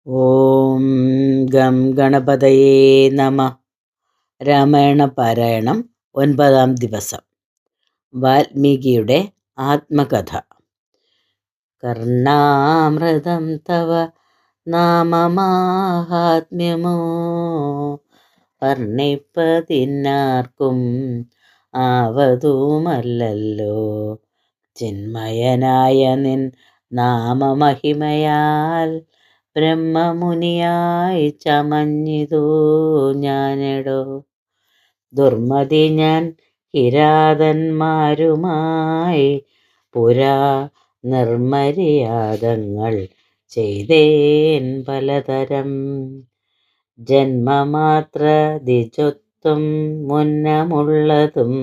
ഓം gum ഗണപതയേ നമ. രാമായണ പാരായണം 9-ാം ദിവസം. വാൽമീകിയുടെ ആത്മകഥ. കർണാമൃതം തവ നാമമാഹാത്മ്യമോ വർണ്ണിപ്പതിന്നാർക്കും ആവതുമല്ലല്ലോ. ചിന്മയനായ നിൻ നാമമഹിമയാൽ ബ്രഹ്മമുനിയായി ചമഞ്ഞിതു ഞാനെടോ. ദുർമതി ഞാൻ കിരാതന്മാരുമായി പുരാ നിർമര്യാദങ്ങൾ ചെയ്തേൻ പലതരം. ജന്മമാത്ര ദിജൊത്തും മുന്നമുള്ളതും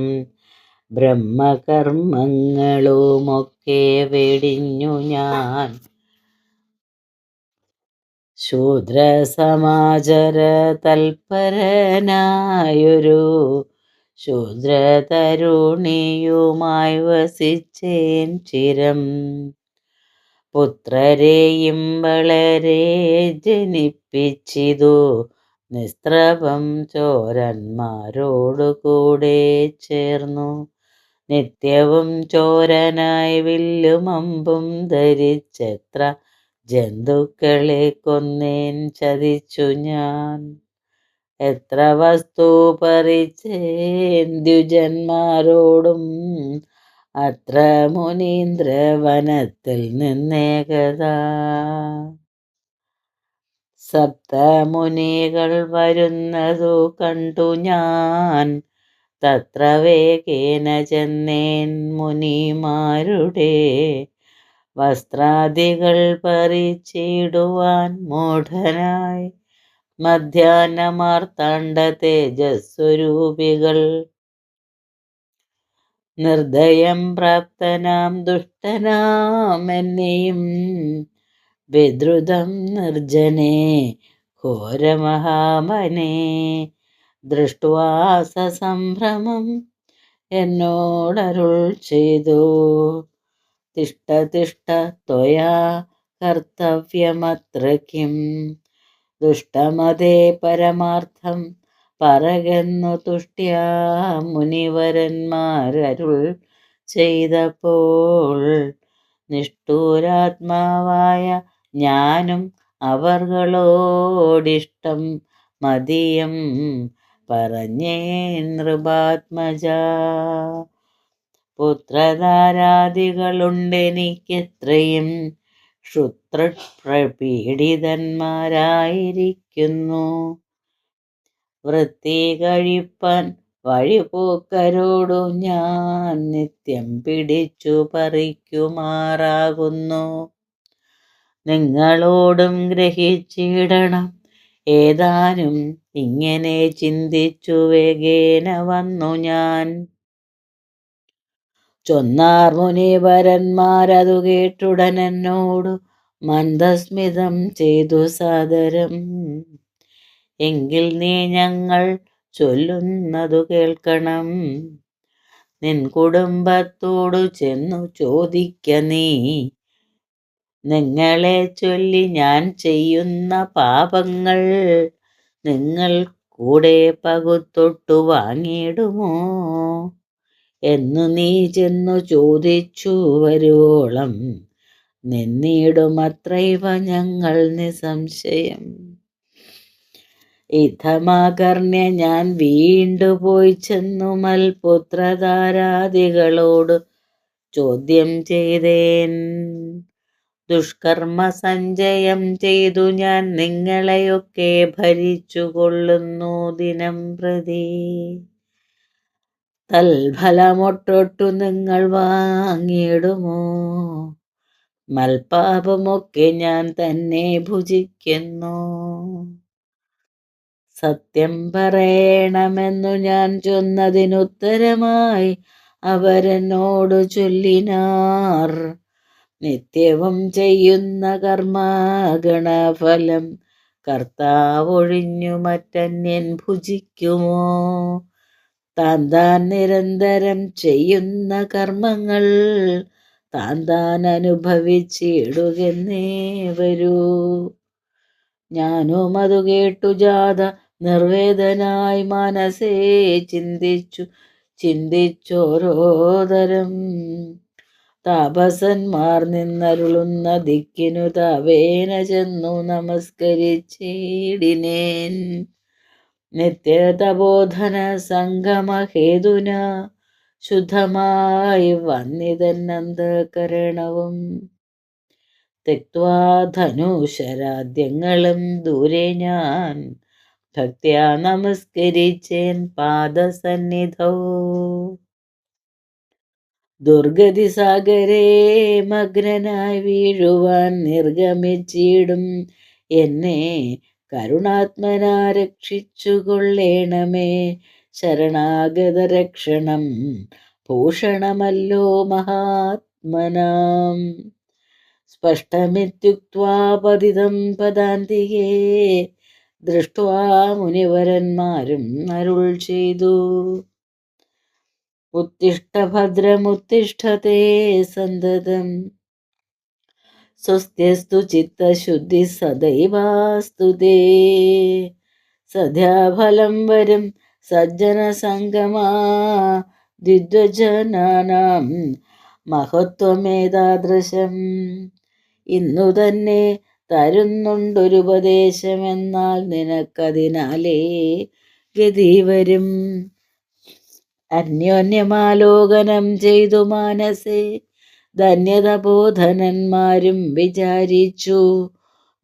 ബ്രഹ്മകർമ്മങ്ങളുമൊക്കെ വെടിഞ്ഞു ഞാൻ. ശൂദ്രസമാചര തൽപരനായൊരു ശൂദ്രതരുണിയുമായി വസിച്ചേൻ ചിരം. പുത്രരെയും വളരെ ജനിപ്പിച്ചിതു നിസ്ത്രപം ചോരന്മാരോടുകൂടെ ചേർന്നു. നിത്യവും ചോരനായി വില്ലുമമ്പും ധരിച്ചെത്ര ജന്തുക്കളെ കൊന്നേൻ ചതിച്ചു ഞാൻ. എത്ര വസ്തു പറിച്ചേൻ ദ്വിജന്മാരോടും അത്ര മുനീന്ദ്രവനത്തിൽ നിന്നേകതാ. സപ്തമുനികൾ വരുന്നതു കണ്ടു ഞാൻ തത്ര വേഗേന ചെന്നേൻ. മുനിമാരുടെ വസ്ത്രാദികൾ പറിച്ചിടുവാൻ മൂഢനായി മധ്യാഹ്നമാർത്താണ്ഡ തേജസ്വരൂപികൾ. നിർദ്ദയം പ്രാപ്തനാം ദുഷ്ടനാം എന്നെയും വിദ്രുതം നിർജ്ജനെ ഘോരമഹാമനെ ദൃഷ്ട്വാ സസംഭ്രമം എന്നോടരുൾ ചെയ്തു. തിഷ്ഠ തിഷ്ഠ ത്വയാ കർത്തവ്യമത്ര കിം. ദുഷ്ടമതേ പരമാർത്ഥം പറകെന്നു തുഷ്ട്യാ മുനിവരന്മാരരുൾ ചെയ്തപ്പോൾ. നിഷ്ഠൂരാത്മാവായ ഞാനും അവർകളോടിഷ്ടം മതിയം പറഞ്ഞേൻ നൃപാത്മജാ. പുത്രധാരാദികളുണ്ടെനിക്കെത്രയും ക്ഷുത്രപീഡിതന്മാരായിരിക്കുന്നു. വൃത്തി കഴിപ്പാൻ വഴിപോക്കരോടു ഞാൻ നിത്യം പിടിച്ചു പറിക്കുമാറാകുന്നു. നിങ്ങളോടും ഗ്രഹിച്ചിടണം ഏതാനും ഇങ്ങനെ ചിന്തിച്ചു വേഗേന വന്നു ഞാൻ. ചൊന്നാർ മുനിവരന്മാരതു കേട്ടുടനെന്നോടു മന്ദസ്മിതം ചെയ്തു സാദരം. എങ്കിൽ നീ ഞങ്ങൾ ചൊല്ലുന്നതു കേൾക്കണം. നിൻ കുടുംബത്തോടു ചെന്നു ചോദിക്ക നീ. നിങ്ങളെ ചൊല്ലി ഞാൻ ചെയ്യുന്ന പാപങ്ങൾ നിങ്ങൾ കൂടെ പകുത്തൊട്ടു വാങ്ങിയിടുമോ എന്നു നീ ചെന്നു ചോദിച്ചു വരുവോളം നിന്നിടുമത്രൈവ ഞങ്ങൾ നിസംശയം. ഇത്തമാകർണ്യ ഞാൻ വീണ്ടുപോയി ചെന്നു മൽപുത്രധാരാദികളോട് ചോദ്യം ചെയ്തേൻ. ദുഷ്കർമ്മ സഞ്ചയം ചെയ്തു ഞാൻ നിങ്ങളെയൊക്കെ ഭരിച്ചു കൊള്ളുന്നു ദിനം പ്രതി. തൽഫലമൊട്ടൊട്ടു നിങ്ങൾ വാങ്ങിയിടുമോ? മൽപാപമൊക്കെ ഞാൻ തന്നെ ഭുജിക്കുന്നു. സത്യം പറയണമെന്നു ഞാൻ ചൊന്നതിനുത്തരമായി അവരെന്നോടു ചൊല്ലിനാർ. നിത്യവും ചെയ്യുന്ന കർമ്മഗണഫലം കർത്താവൊഴിഞ്ഞു മറ്റന്യൻ ഭുജിക്കുമോ? താൻ നിരന്തരം ചെയ്യുന്ന കർമ്മങ്ങൾ താൻ അനുഭവിച്ചിടുകെന്നേ വരൂ. ഞാനും അതു കേട്ടു ജാത നിർവേദനായി മനസ്സേ ചിന്തിച്ചോരോതരം. താപസന്മാർ നിന്നരുളുന്ന ദിക്കിനു തവേന ചെന്നു നമസ്കരിച്ചിടിനേൻ. നിത്യതബോധന സംഗമഹേതുന ശുദ്ധമായി വന്നിതന്നന്തകരണവും. തെക്വാ ധനുശരാദ്യങ്ങളും ദൂരെ ഞാൻ ഭക്ത്യാ നമസ്കരിച്ചേൻ പാദസന്നിധൗ. ദുർഗതി സാഗരേ മഗ്നനായി വീഴുവാൻ നിർഗമിച്ചിടും എന്നെ കരുണാത്മനാ രക്ഷിച്ചുകൊള്ളേണമേ. ശരണാഗത രക്ഷണം ഭൂഷണമല്ലോ മഹാത്മനാം. സ്പഷ്ടമിത്യുക്ത്വാ പതിതം പദാന്തികേ ദൃഷ്ട്വാ മുനിവരന്മാരും അരുൾ ചെയ്തു. ഉത്തിഷ്ഠ ഭദ്രമുത്തിഷ്ഠത്തെ സന്തതം സ്വസ്ത്യസ്തു ചിത്തശുദ്ധി സദൈവാസ്തു തേ. സദ്യാഫലം വരും സജ്ജന സംഗമാ ദ്വിദ്വജനാനാം മഹത്വമേതാദൃശം. ഇന്നു തന്നെ തരുന്നുണ്ടൊരുപദേശമെന്നാൽ നിനക്കതിനാലേ ഗതി വരും. അന്യോന്യമാലോകനം ചെയ്തു മാനസേ ധന്യതബോധനന്മാരും വിചാരിച്ചു.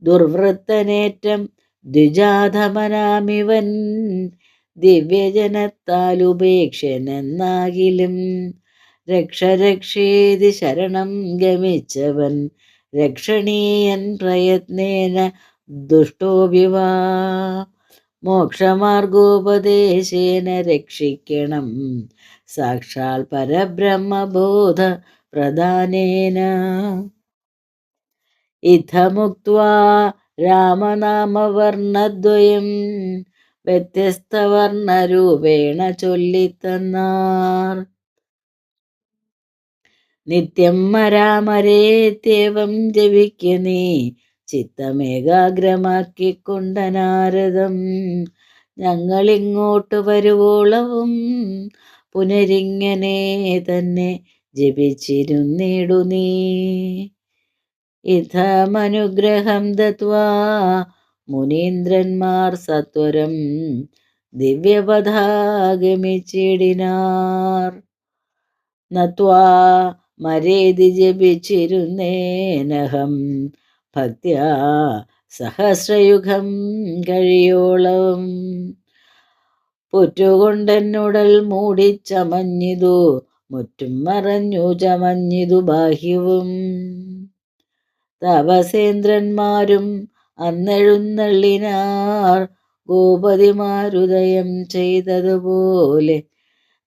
ദുർവൃത്തനേറ്റം ദ്വിജാധമനാമിവൻ ദിവ്യജനത്താലുപേക്ഷനെന്നാകിലും. രക്ഷേതി ശരണം ഗമിച്ചവൻ രക്ഷണീയൻ പ്രയത്നേന ദുഷ്ടോഭിവാ. മോക്ഷമാർഗോപദേശേന രക്ഷിക്കണം സാക്ഷാൽ പരബ്രഹ്മബോധ പ്രധാനേന. ഇത്തമുക്ത്വാ രാമനാമവർണ്ണദ്വയം വ്യത്യസ്തവർണ്ണരൂപേണ ചൊല്ലിത്തന്നാർ. നിത്യം രാമരേത്യവം ജപിക്ക നീ ചിത്തമേകാഗ്രമാക്കിക്കൊണ്ട നാരദം. ഞങ്ങളിങ്ങോട്ട് വരുവോളവും പുനരിങ്ങനെ തന്നെ ജപിച്ചിരുന്നിടു നീ. ഇത്തമനുഗ്രഹം ദത്വാ മുനീന്ദ്രന്മാർ സത്വരം ദിവ്യപഥാഗമിച്ചിടിനാർ. നത്വാ മരേതി ജപിച്ചിരുന്നേനഹം ഭക്ത്യാ സഹസ്രയുഗം കഴിയോളം. പുറ്റുകൊണ്ടെന്നുടൽ മൂടിച്ചമഞ്ഞിതു മുറ്റും മറഞ്ഞു ചമഞ്ഞിതു ബാഹ്യവും. തപസേന്ദ്രന്മാരും അന്നെഴുന്നള്ളിനാർ ഗോപതിമാരുദയം ചെയ്തതുപോലെ.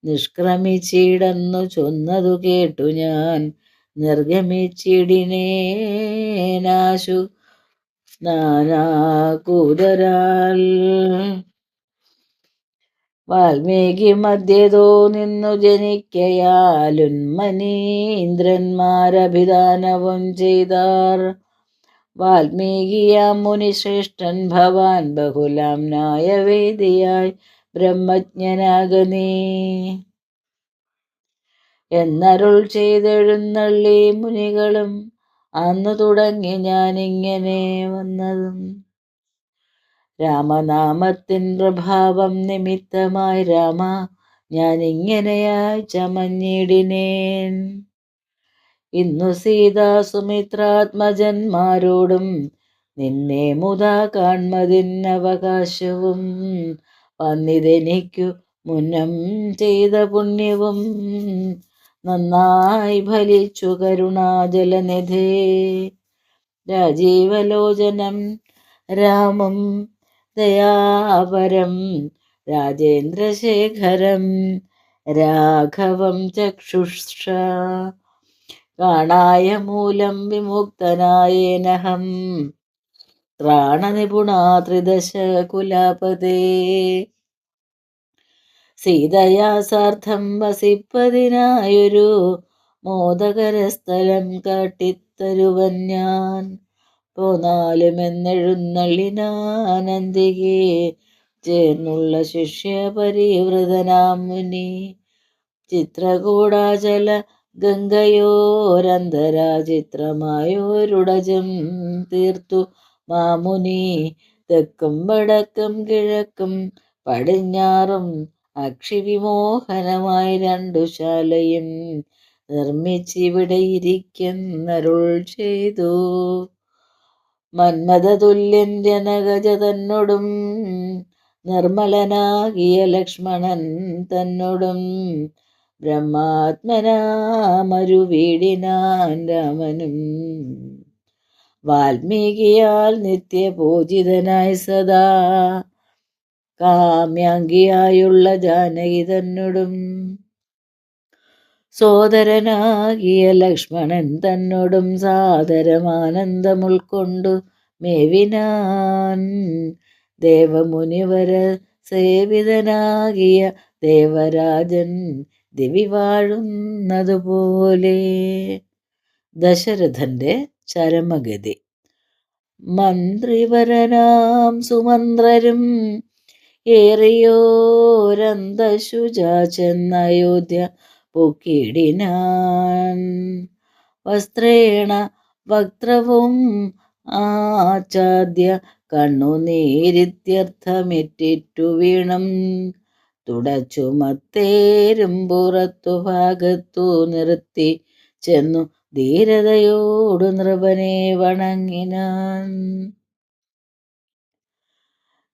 നിഷ്ക്രമിച്ചിടന്നു ചൊന്നതു കേട്ടു ഞാൻ നിർഗമിച്ചിടിനേനാശു നാനാകൂതരാൽ. വാൽമീകി മധ്യതോ നിന്നു ജനിക്കയാലുന്മനീന്ദ്രന്മാരഭിധാനവും ചെയ്താർ. വാൽമീകിയാം മുനിശ്രേഷ്ഠൻ ഭവാൻ ബഹുലാം ന്യായവേദിയായി ബ്രഹ്മജ്ഞനാകനീ എന്നരുൾ ചെയ്തെഴുന്നള്ളി മുനികളും. അന്നു തുടങ്ങി ഞാനിങ്ങനെ വന്നതും. രാമനാമത്തിൻ പ്രഭാവം നിമിത്തമായി രാമ ഞാനിങ്ങനെയായി ചമഞ്ഞിടിനേൻ. ഇന്നു സീതാ സുമിത്രാത്മജന്മാരോടും നിന്നെ മുതാ കാൺമതിന്നവകാശവും. വന്നിതെനിക്കു മുന്നം ചെയ്ത പുണ്യവും നന്നായി ഫലിച്ചു കരുണാജലനിധേ. രാജീവലോചനം രാമം ദയാപരം രാജേന്ദ്രശേഖരം രാഘവം ചക്ഷുഷ. കാണായ മൂലം വിമുക്തനായേനഹം ത്രാണനിപുണാ ത്രിദശ കുലാപതേ. സീതയാ സാർത്ഥം വസിപ്പതിനായൊരു മോദകരസ്ഥലം കാട്ടിത്തരുവൻ ഞാൻ. പോന്നാലുമെന്നെഴുന്നള്ളിനാനന്ദികേ ചേർന്നുള്ള ശിഷ്യ പരിവൃതനാം മുനി. ചിത്രകൂടാചല ഗംഗയോരന്തരാചിത്രമായോരുടജം തീർത്തു മാമുനി. തെക്കും വടക്കും കിഴക്കും പടിഞ്ഞാറും അക്ഷിവിമോഹനമായി രണ്ടു ശാലയും നിർമ്മിച്ചിവിടെ ഇരിക്കുന്നരുൾ ചെയ്തു. മന്മഥതുല്യൻ ജനകജ തന്നോടും നിർമ്മലനാകിയ ലക്ഷ്മണൻ തന്നോടും ബ്രഹ്മാത്മനാമരുവീടിനാൻ രാമനും. വാൽമീകിയാൽ നിത്യപൂജിതനായി സദാ കാമ്യാംഗിയായുള്ള ജാനകി തന്നോടും സോദരനാകിയ ലക്ഷ്മണൻ തന്നോടും സാദരമാനന്ദമുൾക്കൊണ്ടു മേവിനാൻ. ദേവമുനിവര സേവിതനാകിയ ദേവരാജൻ ദിവി വാഴുന്നതുപോലെ. ദശരഥന്റെ ചരമഗതി. മന്ത്രിവരനാം സുമന്ത്രരും ഏറിയോരന്തശുചാ ചെന്നയോധ്യ പൊക്കിടിനാൻ. വസ്ത്രേണ വക്ത്രവും ആച്ഛാദ്യ കണ്ണുനീരിത്യർത്ഥമിറ്റിറ്റു വീണം തുടച്ചു മത്തേരും പുറത്തു ഭാഗത്തു നിർത്തി ചെന്നു ധീരതയോടു നൃപനെ വണങ്ങിനാൻ.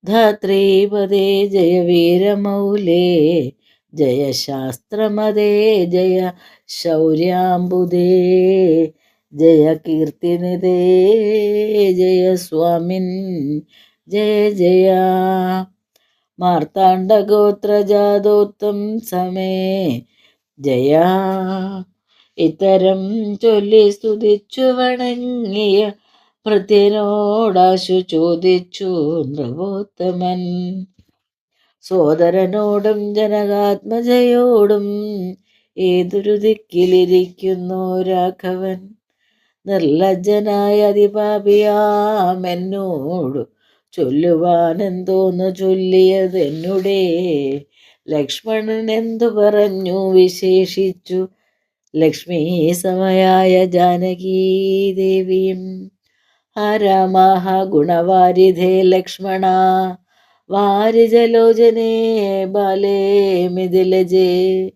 ധാത്രീപദേ ജയ വീരമൗലേ ജയ ശാസ്ത്രമതേ ജയ ശൗര്യാംബുദേ ജയ കീർത്തിനിധേ ജയ സ്വാമിൻ ജയ ജയ. മാർത്താണ്ഡഗോത്രജാതോത്തം സമേ ജയ. ഇത്തരം ചൊല്ലി സ്തുതിച്ചു വണങ്ങിയ ഭൃത്യനോടാശു ചോദിച്ചു നൃപോത്തമൻ. സോദരനോടും ജനകാത്മജയോടും ഏതൊരു ദിക്കിലിരിക്കുന്നു രാഘവൻ. നിർലജ്ജനായ അതിപാപിയാമെന്നോടു ചൊല്ലുവാനെന്തോന്നു ചൊല്ലിയതെന്നുടേ. ലക്ഷ്മണൻ എന്തു പറഞ്ഞു വിശേഷിച്ചു ലക്ഷ്മീ സമയായ ജാനകീദേവിയും. രാമ ഗുണവാരിധേ ലക്ഷ്മണ വാരിജലോചനേ ബാലേ മിഥിലജേ.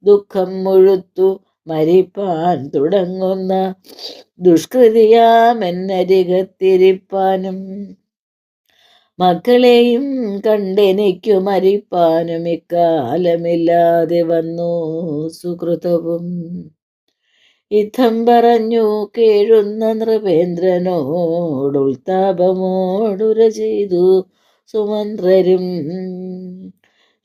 ദുഃഖം മുഴുത്തു മരിപ്പാൻ തുടങ്ങുന്ന ദുഷ്കൃതിയാമെന്നരികത്തിരിപ്പാനും മക്കളെയും കണ്ടെനിക്കു മരിപ്പാനും ഇക്കാലമില്ലാതെ വന്നു സുകൃതവും. ഇത്തം പറഞ്ഞു കേഴുന്ന നൃപേന്ദ്രനോടുൾത്താപമോടുര ചെയ്തു സുമന്ത്രരും.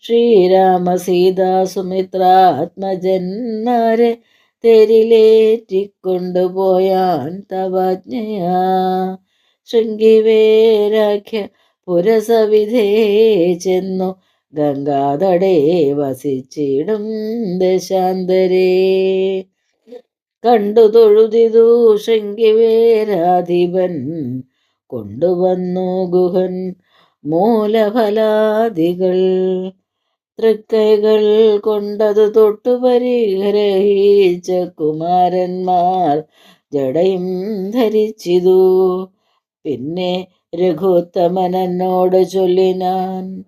ശ്രീരാമ സീതാ സുമിത്രാത്മജന്മാരെ തേരിലേറ്റിക്കൊണ്ടുപോയാൻ തവാജ്ഞയാ. ശൃംഗിവേരാഖ്യ പുരസവിധേ ചെന്നു ഗംഗാതടേ വസിച്ചിടും ദശാന്തരേ. കണ്ടു തൊഴുതിതു ശൃംഗിവേരാധിപൻ കൊണ്ടുവന്നു ഗുഹൻ മൂലഫലാദികൾ. തൃക്കൈകൾ കൊണ്ടതു തൊട്ടു പരിഗ്രഹിച്ച കുമാരന്മാർ ജടയും ധരിച്ചിതു. പിന്നെ രഘുത്തമനോട് ചൊല്ലിനാൻ,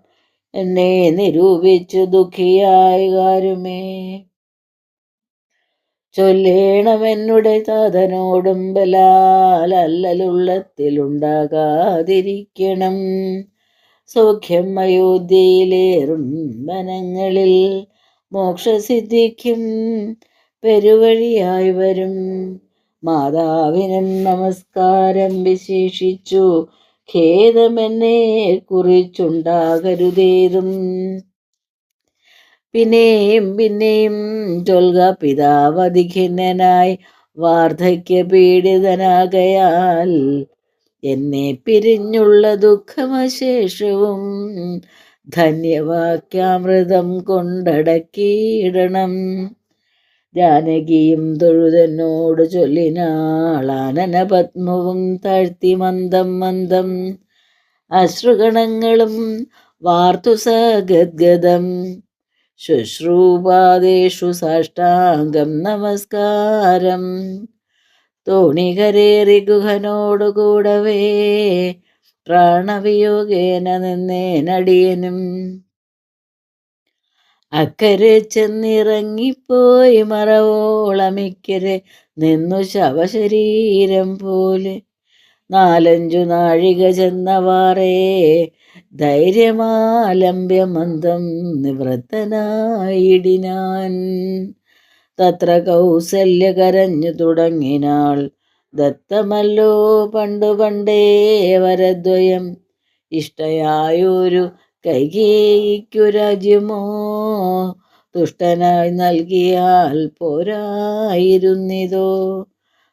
എന്നെ നിരൂപിച്ചു ദുഃഖിയായ കാരുമേ. ചൊല്ലേണമെന്നുടെ താതനോടും ബലാലല്ലലുള്ളത്തിലുണ്ടാകാതിരിക്കണം. സൗഖ്യം അയോധ്യയിലേറും വനങ്ങളിൽ മോക്ഷസിദ്ധിക്കും പെരുവഴിയായി വരും. മാതാവിനും നമസ്കാരം വിശേഷിച്ചു ഖേദമെന്നെ കുറിച്ചുണ്ടാകരുതേതും. പിന്നെയും പിന്നെയും ചൊൽക പിതാവധിഖിന്നനായി വാർദ്ധക്യപീഡിതനാകയാൽ എന്നെ പിരിഞ്ഞുള്ള ദുഃഖമശേഷവും ധന്യവാക്യാമൃതം കൊണ്ടടക്കിയിടണം. ജാനകിയും തൊഴുതെന്നോട് ചൊല്ലിനാളാനന പത്മവും താഴ്ത്തി മന്ദം മന്ദം അശ്രുഗണങ്ങളും വാർത്തു സഗദ്ഗദം ശുശ്രൂപാദേഷു സാഷ്ടാംഗം നമസ്കാരം തോണികരേറി ഗുഹനോടുകൂടവേ പ്രാണവിയോഗേന നിന്നേനടിയനും അക്കരെ ചെന്നിറങ്ങിപ്പോയി മറവോളമിക്കരെ നിന്നു ശവശരീരം പോലെ 4-5 നാഴിക ചെന്നവാറേ ധൈര്യമാലംബ്യമന്ദം നിവൃത്തനായിടിനാൻ തത്ര കൗസല്യ കരഞ്ഞു തുടങ്ങിനാൾ ദത്തമല്ലോ പണ്ടു പണ്ടേ വരദ്വയം ഇഷ്ടയായൊരു കൈകേയിക്കു രാജ്യമോ തുഷ്ടനായി നൽകിയാൽ പോരായിരുന്നിതോ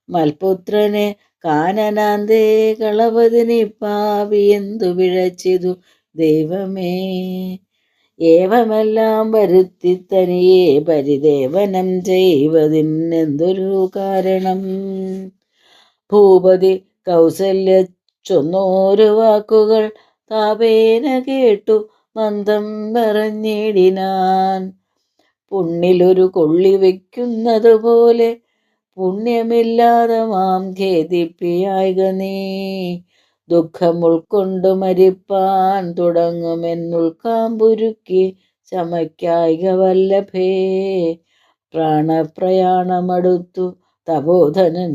മൽപുത്രനെ കാനനാന്തേ കളപതിനി പാവി എന്തു പിഴച്ചിതു ദൈവമേ ഏവമെല്ലാം വരുത്തി തനിയെ പരിദേവനം ചെയ്വതിനെന്തൊരു കാരണം ഭൂപതി കൗസല്യ ചൊന്നോരു വാക്കുകൾ താപേന കേട്ടു മന്ദം പറഞ്ഞിടിനാൻ പുണ്ണിലൊരു കൊള്ളി വയ്ക്കുന്നത് പോലെ പുണ്യമില്ലാതെ മാം ഖേദിപ്പിയായിക നീ ദുഃഖം ഉൾക്കൊണ്ടു മരിപ്പാൻ തുടങ്ങുമെന്നുൾക്കാമ്പുരുക്കി ചമയ്ക്കായിക വല്ലഭേ പ്രാണപ്രയാണമടുത്തു തപോധനൻ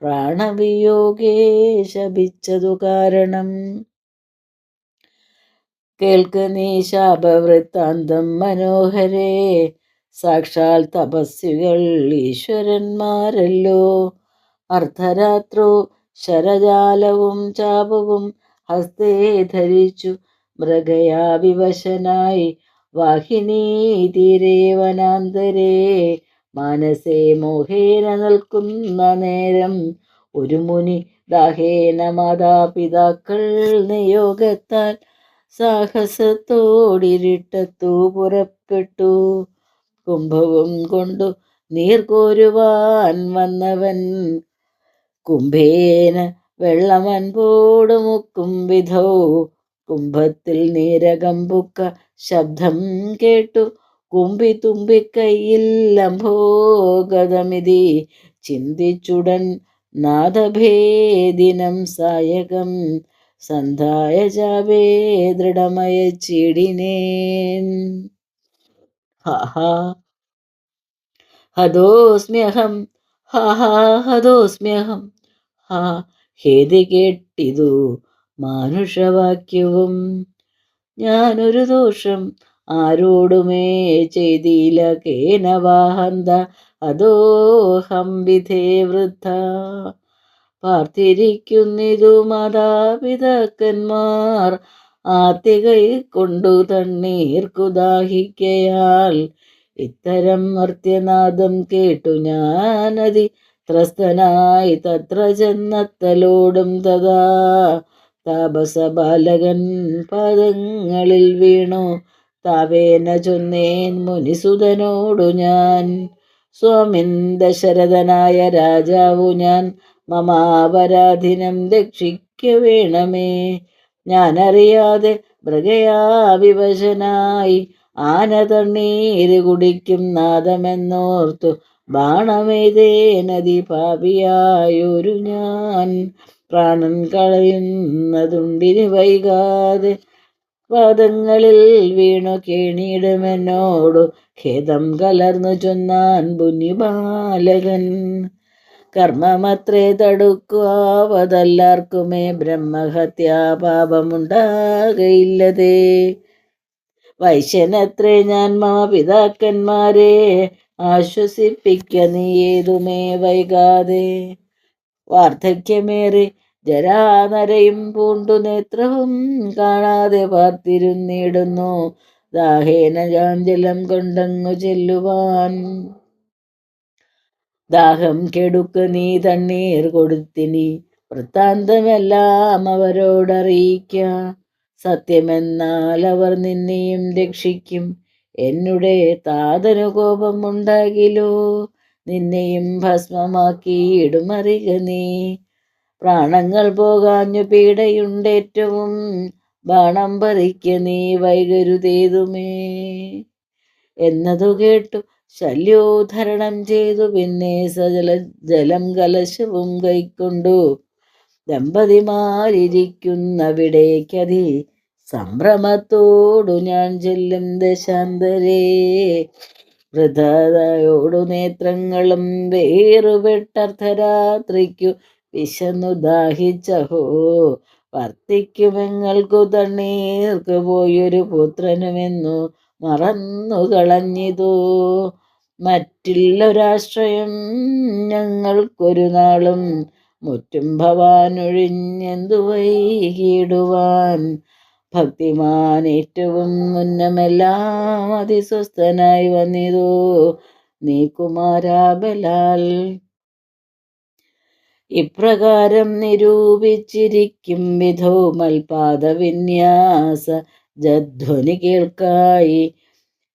പ്രാണവിയോഗേ ശപിച്ചതു കാരണം കേൾക്ക് നീ ശാപവൃത്താന്തം മനോഹരേ സാക്ഷാൽ തപസ്വികൾ ഈശ്വരന്മാരല്ലോ അർദ്ധരാത്രോ ശരജാലവും ചാപവും ഹസ്തേ ധരിച്ചു മൃഗയാ വിവശനായി വാഹിനീ തീരെ വനാന്തരേ മാനസേ മോഹേന നിൽക്കുന്ന നേരം ഒരു മുനി ദാഹേന മാതാപിതാക്കൾ നിയോഗത്താൽ സാഹസത്തോടിരിട്ടത്തു പുറപ്പെട്ടു കുംഭവും കൊണ്ടു നീർ കോരുവാൻ വന്നവൻ കുംഭേന വെള്ളമൻപോട് മുക്കും വിധൗ കുംഭത്തിൽ നീരകമ്പുക്ക ശബ്ദം കേട്ടു കുമ്പി തുമ്പിക്കൈയിൽ അംഭോഗതമിതി ചിന്തിച്ചുടൻ നാദഭേദിനം സായകം സന്ധായ ജാവേ ദൃഢമയച്ചിടിനേൻ ഹാ ഹതോസ്മ്യഹം ഹാ ഹതോസ്മ്യഹം ഹാ ഹേതി കേട്ടിതു മാനുഷവാക്യവും ഞാനൊരു ദോഷം ആരോടുമേ ചെയ്തില്ല കേനവാഹന്ത അതോഹം വിധേ വൃദ്ധ പാർത്തിരിക്കുന്നിതു മാതാപിതാക്കന്മാർ ആത്തികൈ കൊണ്ടു തണ്ണീർക്കു ദാഹിക്കയാൽ ഇത്തരം മർത്യനാദം കേട്ടു ഞാനതി ത്രസ്തനായി തത്ര ചെന്നത്തലോടും തഥാ താപസബാലകൻ പാദങ്ങളിൽ വീണു താവേന ചൊന്നേൻ മുനിസുതനോടു ഞാൻ സ്വാമിൻ ദശരഥനായ രാജാവു ഞാൻ മമാപരാധിനം രക്ഷിക്ക വേണമേ ഞാനറിയാതെ മൃഗയാ വിവശനായി ആന തണ്ണീര് കുടിക്കും നാദമെന്നോർത്തു ബാണമെയ്തേനതി പാപിയായൊരു ഞാൻ പ്രാണൻ കളയുന്നതുണ്ടിനി വൈകാതെ പാദങ്ങളിൽ വീണു കേണിയിടുമെന്നോടു ഖേദം കലർന്നു ചൊന്നാൻ പുണ്യബാലകൻ കർമ്മമത്രേ തടുക്കുവാവതല്ലാർക്കുമേ ബ്രഹ്മഹത്യാ പാപമുണ്ടാകയില്ലതേ വൈശ്യനത്രേ ഞാൻ മമ പിതാക്കന്മാരെ ആശ്വസിപ്പിക്ക നീ ഏതുമേ വൈകാതെ വാർദ്ധക്യമേറി ജരാനരയും പൂണ്ടു നേത്രവും കാണാതെ പാർത്തിരുന്നിടുന്നു ദാഹേന ജാഞ്ചലം കൊണ്ടങ്ങു ചെല്ലുവാൻ ദാഹം കെടുക്ക് നീ തണ്ണീർ കൊടുത്തിനി വൃത്താന്തമെല്ലാം അവരോടറിയിക്ക സത്യമെന്നാൽ അവർ നിന്നെയും രക്ഷിക്കും എന്നുടെ താതനു കോപമുണ്ടാകിലോ നിന്നെയും ഭസ്മമാക്കിയിടുമറിക നീ. പ്രാണങ്ങൾ പോകാഞ്ഞു പീഡയുണ്ടേറ്റവും, ബാണം പറിക്ക നീ വൈകരുതേതുമേ. എന്നതു കേട്ടു ശല്യോധരണം ചെയ്തു, പിന്നെ ജലം കലശവും കൈക്കൊണ്ടു ദമ്പതിമാരിയ്ക്കുന്നവിടേക്കതി സംഭ്രമത്തോടു ഞാൻ ചെല്ലും ദശാന്തരേ. വൃഥതയോടു നേത്രങ്ങളും വേറുപെട്ടർദ്ധരാത്രിക്കു വിശന്നു ദാഹിച്ചഹോ. വർത്തിക്കുമെങ്ങൾക്കു തണ്ണീർക്കു പോയൊരു പുത്രനുമെന്നു മറന്നു കളഞ്ഞിതോ. മറ്റുള്ളൊരാശ്രയം ഞങ്ങൾക്കൊരു നാളും മുറ്റും ഭവാനൊഴിഞ്ഞെന്തു വൈകിടുവാൻ. ഭക്തിമാൻ ഏറ്റവും മുന്നമെല്ലാം അതിസ്വസ്ഥനായി വന്നിതോ നീ കുമാരാബലാൽ. ഇപ്രകാരം നിരൂപിച്ചിരിക്കും വിധോ മൽപാദവിന്യാസ ജധ്വനി കേൾക്കായി.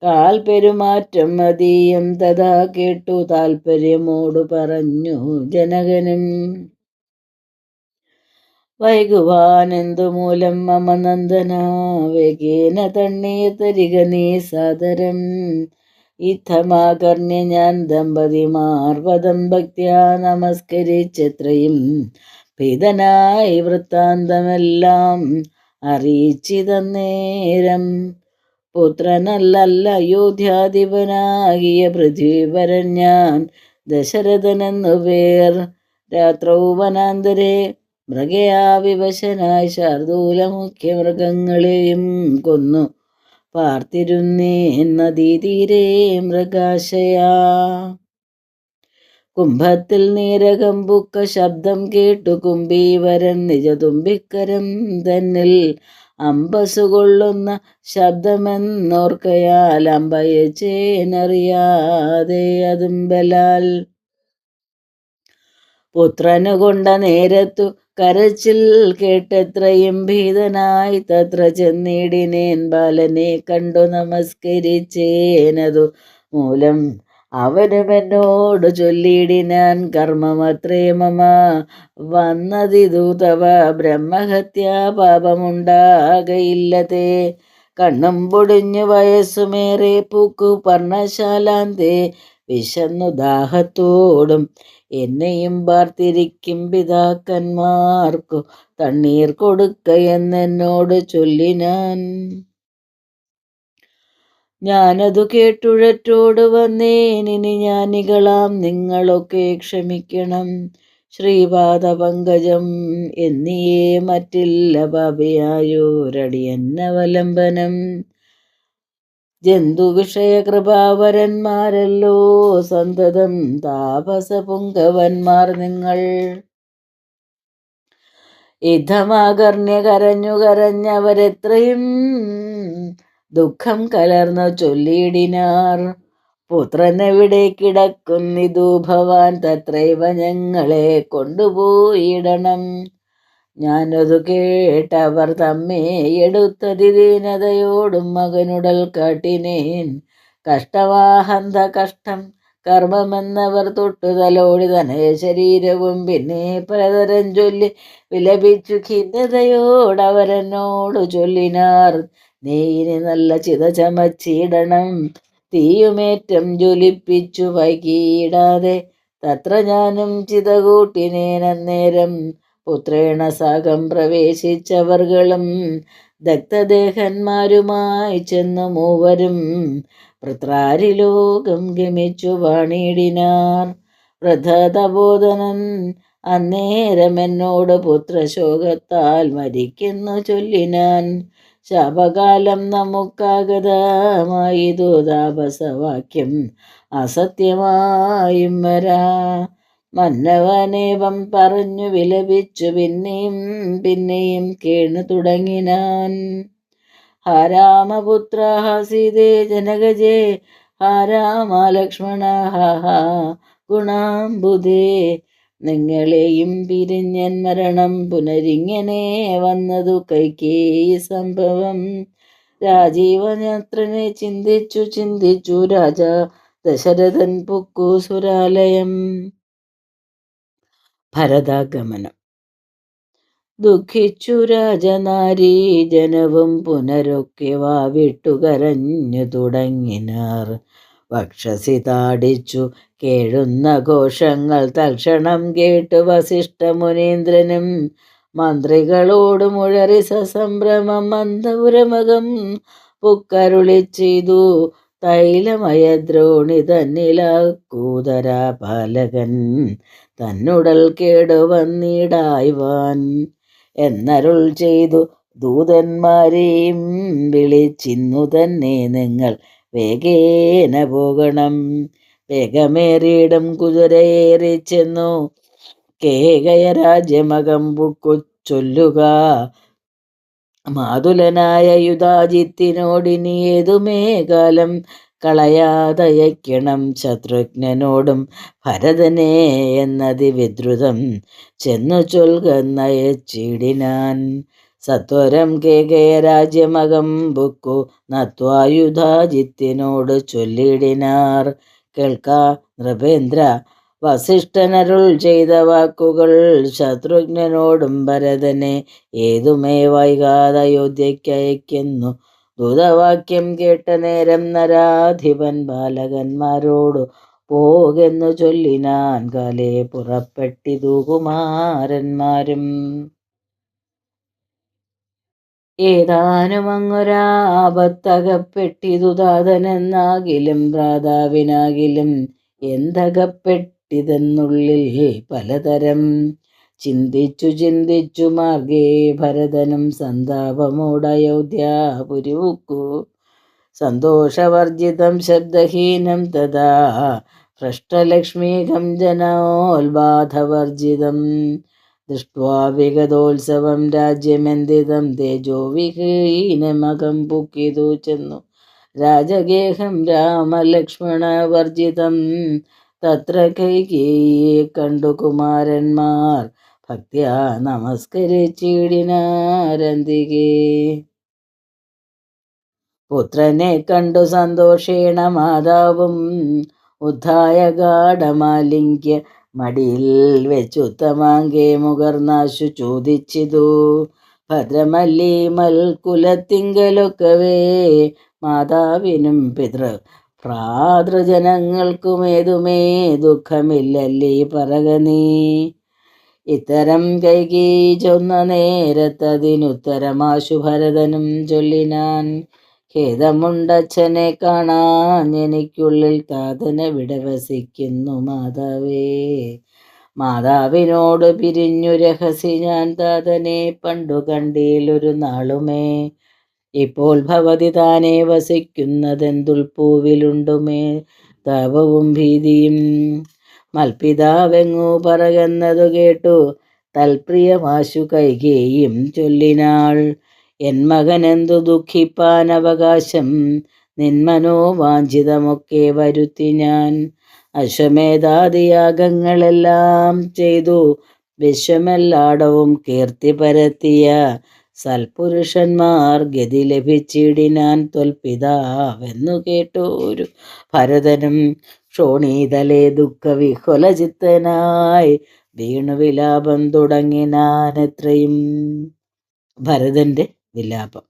കാൽ പെരുമാറ്റം മതീയം തഥാ കേട്ടു താൽപര്യമോടു പറഞ്ഞു ജനകനും. വൈകുവാനെന്തു മൂലം മമ നന്ദന, വേഗേന തണ്ണീർ തരിക നീ സാദരം. ഇത്തമാകർണ്യ ഞാൻ ദമ്പതിമാർ പദം ഭക്ത്യാ നമസ്കരിച്ചെത്രയും ഭീതനായി വൃത്താന്തമെല്ലാം അറിയിച്ചിതന്നേരം. പുത്രനല്ലല്ല അയോധ്യാധിപനാകിയ പൃഥ്വീവരൻ ഞാൻ ദശരഥനെന്നു പേർ. രാത്രൗ വനാന്തരെ മൃഗയാ വിവശനായി ശാർദൂല മുഖ്യ മൃഗങ്ങളെയും കൊന്നു പാർത്തിരുന്നേൻ നദീതീരെ മൃഗാശയാ. കുംഭത്തിൽ നീരകമ്പുക്ക ശബ്ദം കേട്ടു കുംഭീവരൻ നിജതുമ്പിക്കരം തന്നിൽ അമ്പസുകൊള്ളുന്ന ശബ്ദമെന്നോർക്കയാൽ അമ്പയച്ചേനറിയാതെ അതും ബലാൽ. പുത്രനു കൊണ്ട നേരത്തു കരച്ചിൽ കേട്ടെത്രയും ഭീതനായി തത്ര ചെന്നിടിനേൻ. ബാലനെ കണ്ടു നമസ്കരിച്ചേനതു മൂലം അവനുമെന്നോടു ചൊല്ലിയിടിനാൻ. കർമ്മമത്രേ മമ വന്നതിതു തവ, ബ്രഹ്മഹത്യാ പാപമുണ്ടാകയില്ലതേ. കണ്ണും പൊടിഞ്ഞു വയസ്സുമേറെ പൂക്കു പർണശാലാന്തേ, വിശന്നു ദാഹത്തോടും എന്നെയും പാർത്തിരിക്കും പിതാക്കന്മാർക്കു തണ്ണീർ കൊടുക്ക എന്നോട് ചൊല്ലിനാൻ. ഞാനതു കേട്ടുഴറ്റോട് വന്നേനിനി ജ്ഞാനികളാം നിങ്ങളൊക്കെ ക്ഷമിക്കണം. ശ്രീപാദപങ്കജം എന്നിയേ മറ്റില്ല പാപിയായോരടിയന്നവലംബനം. ജന്തുവിഷയകൃപാവരന്മാരല്ലോ സന്തതം താപസപുങ്കവന്മാർ നിങ്ങൾ. യുദ്ധമാകർണ്യ കരഞ്ഞു കരഞ്ഞവരെത്രയും ദുഃഖം കലർന്നു ചൊല്ലിയിടിനാർ. പുത്രനെവിടെ കിടക്കുന്നിതു ഭവാൻ, തത്രൈവ ഞങ്ങളെ കൊണ്ടുപോയിടണം. ഞാനതു കേട്ടവർ തമ്മേ എടുത്തതിദീനതയോടും മകനുടൽ കാട്ടിനേൻ. കഷ്ടവാഹന്ത കഷ്ടം കർമ്മമെന്നവർ തൊട്ടു തലോടി തനയ ശരീരവും പിന്നെ പലതരം ചൊല്ലി വിലപിച്ചു ഖിന്നതയോടവരെന്നോടു ചൊല്ലിനാർ. നീ ഇനി നല്ല ചിത ചമച്ചിടണം, തീയുമേറ്റം ജ്വലിപ്പിച്ചു വൈകിയിടാതെ. തത്ര ഞാനും ചിത കൂട്ടിനേനന്നേരം പുത്രേണ സാകം പ്രവേശിച്ചവർകളും ദഗ്ധദേഹന്മാരുമായി ചെന്നു മൂവരും വൃത്രാരിലോകം ഗമിച്ചു വാണിടിനാർ. വൃദ്ധതബോധനൻ അന്നേരം എന്നോട് പുത്രശോകത്താൽ മരിക്കുന്നു ചൊല്ലിനാൻ. ശാപകാലം നമുക്കാഗതമായിതു താപസവാക്യം അസത്യമായും വരാ. മന്നവനേവം പറഞ്ഞു വിലപിച്ചു പിന്നെയും പിന്നെയും കേണു തുടങ്ങിനാൻ. ഹാ രാമപുത്ര ഹാ സീതേ ജനകജേ, ഹാ രാമ ലക്ഷ്മണ ഹാ ഹാ ഗുണാംബുദേ. നിങ്ങളെയും പിരിഞ്ഞൻ മരണം പുനരിങ്ങനെ വന്നതു കൈകേയി സംഭവം. രാജീവനേത്രനെ ചിന്തിച്ചു ചിന്തിച്ചു രാജ ദശരഥൻ പുക്കു സുരാലയം. ഭരതാഗമനം. ദുഃഖിച്ചു രാജനാരീ ജനവും പുനരൊക്കെ വാവിട്ടുകരഞ്ഞു തുടങ്ങിനാർ. വക്ഷസി താടിച്ചു കേഴുന്ന ഘോഷങ്ങൾ തൽക്ഷണം കേട്ടു വസിഷ്ഠ മുനീന്ദ്രനും മന്ത്രികളോട് മുഴറി സസംഭ്രമം മന്ദപുരമകം പുക്കരുളി ചെയ്തു. തൈലമയദ്രോണി തന്നിലാക്കൂതരാ പാലകൻ തന്നുടൽ കേടുവന്നിടായ്വാൻ എന്നരുൾ ചെയ്തു. ദൂതന്മാരെയും വിളിച്ചിന്നു തന്നെ നിങ്ങൾ വേഗേന പോകണം. വേഗമേറിയിടും കുതിരയേറി ചെന്നു കേകയ രാജ്യമകം പുക്കു ചൊല്ലുക. മാതുലനായ യുധാജിത്തിനോടിനി ഏതുമേ കാലം കളയാതയക്കണം ശത്രുഘ്നനോടും ഭരതനെ എന്നതി വിദ്രുതം ചെന്നു ചൊൽകന്നയച്ചിടിനാൻ. സത്വരം കേകയ രാജ്യമകം ബുക്കു നത്വായുധാജിത്തിനോട് ചൊല്ലിടിനാർ. കേൾക്ക നൃപേന്ദ്ര, വസിഷ്ഠനരുൾ ചെയ്ത വാക്കുകൾ ശത്രുഘ്നനോടും ഭരതനെ ഏതുമേ വൈകാതെ അയോധ്യയ്ക്കയക്കുന്നു. ദൂതവാക്യം കേട്ട നേരം നരാധിപൻ ബാലകന്മാരോടു പോകെന്നു ചൊല്ലിനാൻ. കാലേ പുറപ്പെട്ടിതു കുമാരന്മാരും. ഏതാനുമങ്ങൊരാപത്തകപ്പെട്ടിതു താതനെന്നാകിലും ഭ്രാതാവിനാകിലും എന്തകപ്പെട്ടിതെന്നുള്ളിൽ പലതരം ചിന്തിച്ചു മാർഗേ ഭരതനും സന്താപമോടയോധ്യാപുരിവുക്കു. സന്തോഷവർജിതം ശബ്ദഹീനം തഥാ ഭ്രഷ്ടലക്ഷ്മീകം ജനോത്ബാധവർജിതം ദൃഷ്ട്വാ വിഗതോത്സവം രാജ്യമെന്തിതം തേജോവിഹീനമകം പുക്കിതു ചെന്നു. രാജഗേഹം രാമലക്ഷ്മണവർജിതം തത്ര കൈകേയിയെ കണ്ടു കുമാരന്മാർ ഭക്ത്യാ നമസ്കരിച്ചിടിനാരന്തികേ. പുത്രനെ കണ്ടു സന്തോഷേണ മാതാവും ഉദ്ധായ ഗാഢമാലിംഗ്യ മടിയിൽ വെച്ചുത്തമാങ്കേ മുകർന്നാശു ചോദിച്ചിതു. ഭദ്രമല്ലി മൽക്കുലത്തിങ്കലൊക്കവേ മാതാവിനും ഭ്രാതൃജനങ്ങൾക്കുമേതുമേ ദുഃഖമില്ലല്ലീ പറക നീ. ഇത്തരം കൈകേയി ചൊന്ന നേരത്തതിനുത്തരമാശു ഭരതനും ചൊല്ലിനാൻ. ഖേദമുണ്ടച്ഛനെ കാണാൻ എനിക്കുള്ളിൽ താതനെ വിടവസിക്കുന്നു മാതാവേ. മാതാവിനോട് പിരിഞ്ഞു രഹസി ഞാൻ താതനെ പണ്ടു കണ്ടീലൊരു നാളുമേ. ഇപ്പോൾ ഭവതി താനെ വസിക്കുന്നതെന്തുൾപ്പൂവിലുണ്ടുമേ താപവും ഭീതിയും. മൽപിതാവെങ്ങു പറകുന്നതു കേട്ടു തൽപ്രിയമാശു കൈകേയും ചൊല്ലിനാൾ. എൻ മകനെന്തു ദുഃഖിപ്പാൻ അവകാശം നിന്മനോവാഞ്ചിതമൊക്കെ വരുത്തി ഞാൻ. അശ്വമേധാദിയാഗങ്ങളെല്ലാം ചെയ്തു വിശ്വമെല്ലാടവും കീർത്തി പരത്തിയ സൽപുരുഷന്മാർ ഗതി ലഭിച്ചിടിനാൻ ത്വൽപിതാവെന്നു കേട്ടോരു ഭരതനും ക്ഷോണീതലേ ദുഃഖവിഹ്വലചിത്തനായി വീണു വിലാപം തുടങ്ങിനാനെത്രയും. ഭരതന്റെ വിലാപം.